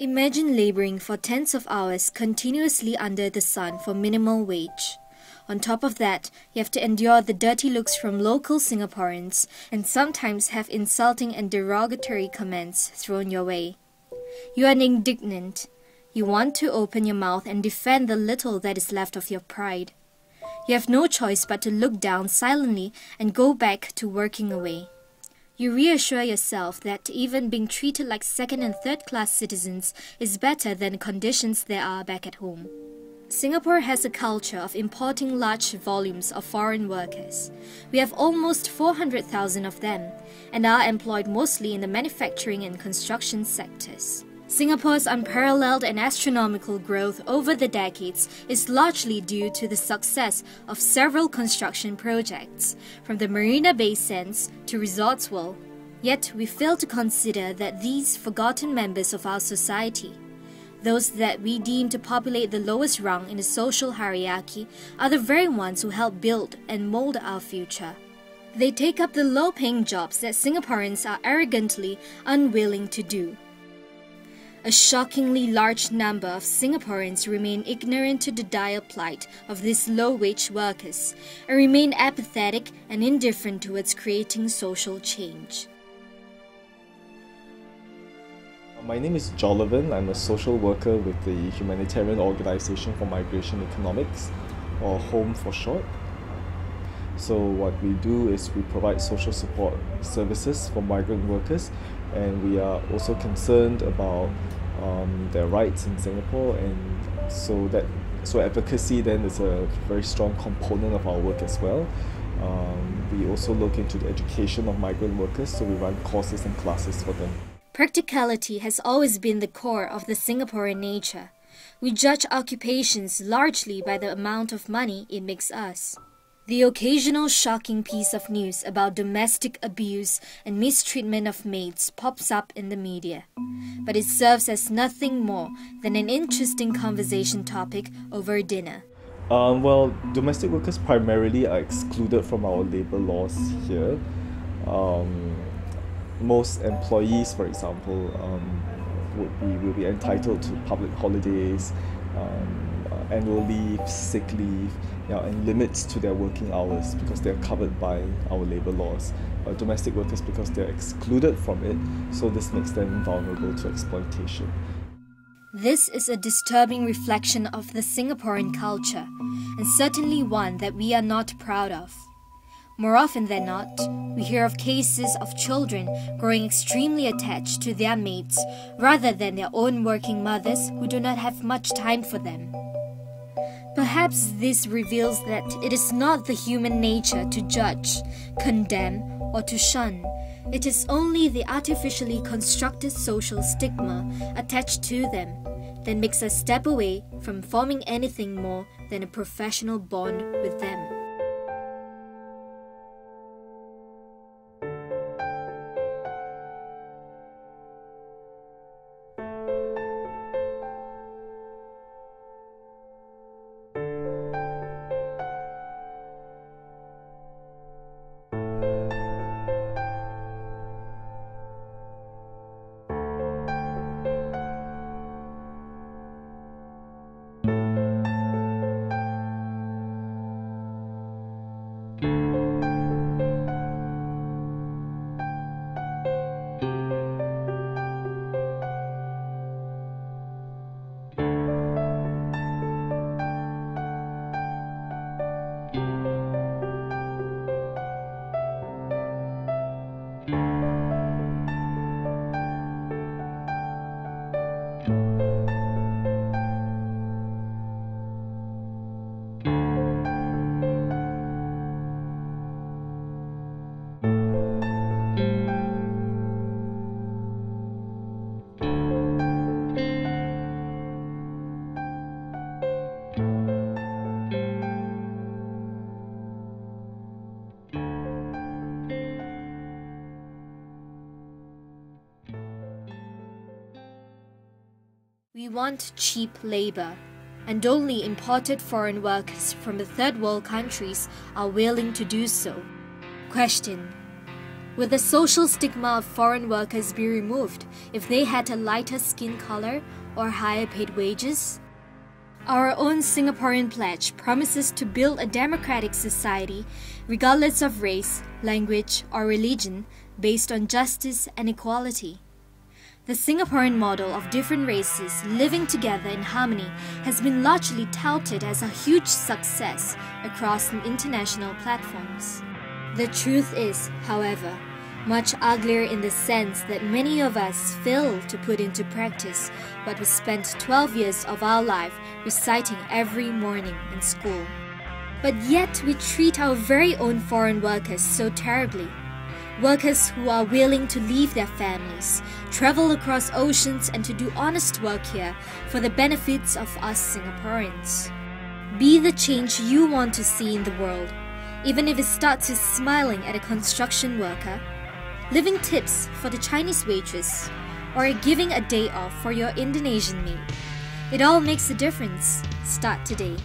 Imagine laboring for tens of hours continuously under the sun for minimal wage. On top of that, you have to endure the dirty looks from local Singaporeans and sometimes have insulting and derogatory comments thrown your way. You are indignant. You want to open your mouth and defend the little that is left of your pride. You have no choice but to look down silently and go back to working away. You reassure yourself that even being treated like second and third class citizens is better than the conditions there are back at home. Singapore has a culture of importing large volumes of foreign workers. We have almost 400,000 of them and are employed mostly in the manufacturing and construction sectors. Singapore's unparalleled and astronomical growth over the decades is largely due to the success of several construction projects, from the Marina Bay Sands to Resorts World. Yet we fail to consider that these forgotten members of our society, those that we deem to populate the lowest rung in the social hierarchy, are the very ones who help build and mold our future. They take up the low-paying jobs that Singaporeans are arrogantly unwilling to do. A shockingly large number of Singaporeans remain ignorant to the dire plight of these low-wage workers and remain apathetic and indifferent towards creating social change. My name is Jolovan. I'm a social worker with the Humanitarian Organization for Migration Economics, or HOME for short. So what we do is we provide social support services for migrant workers, and we are also concerned about their rights in Singapore, and so advocacy then is a very strong component of our work as well. We also look into the education of migrant workers, so we run courses and classes for them. Practicality has always been the core of the Singaporean nature. We judge occupations largely by the amount of money it makes us. The occasional shocking piece of news about domestic abuse and mistreatment of maids pops up in the media, but it serves as nothing more than an interesting conversation topic over dinner. Well, domestic workers primarily are excluded from our labour laws here. Most employees, for example, will be entitled to public holidays, annual leave, sick leave, and limits to their working hours because they are covered by our labour laws. Domestic workers, because they are excluded from it, so this makes them vulnerable to exploitation. This is a disturbing reflection of the Singaporean culture, and certainly one that we are not proud of. More often than not, we hear of cases of children growing extremely attached to their mates rather than their own working mothers who do not have much time for them. Perhaps this reveals that it is not the human nature to judge, condemn, or to shun. It is only the artificially constructed social stigma attached to them that makes us step away from forming anything more than a professional bond with them. We want cheap labor, and only imported foreign workers from the third world countries are willing to do so. Question: Would the social stigma of foreign workers be removed if they had a lighter skin color or higher paid wages? Our own Singaporean pledge promises to build a democratic society regardless of race, language, or religion based on justice and equality. The Singaporean model of different races living together in harmony has been largely touted as a huge success across international platforms. The truth is, however, much uglier in the sense that many of us fail to put into practice what we spent 12 years of our life reciting every morning in school. But yet we treat our very own foreign workers so terribly. Workers who are willing to leave their families, travel across oceans and to do honest work here for the benefits of us Singaporeans. Be the change you want to see in the world, even if it starts with smiling at a construction worker, leaving tips for the Chinese waitress, or giving a day off for your Indonesian mate. It all makes a difference. Start today.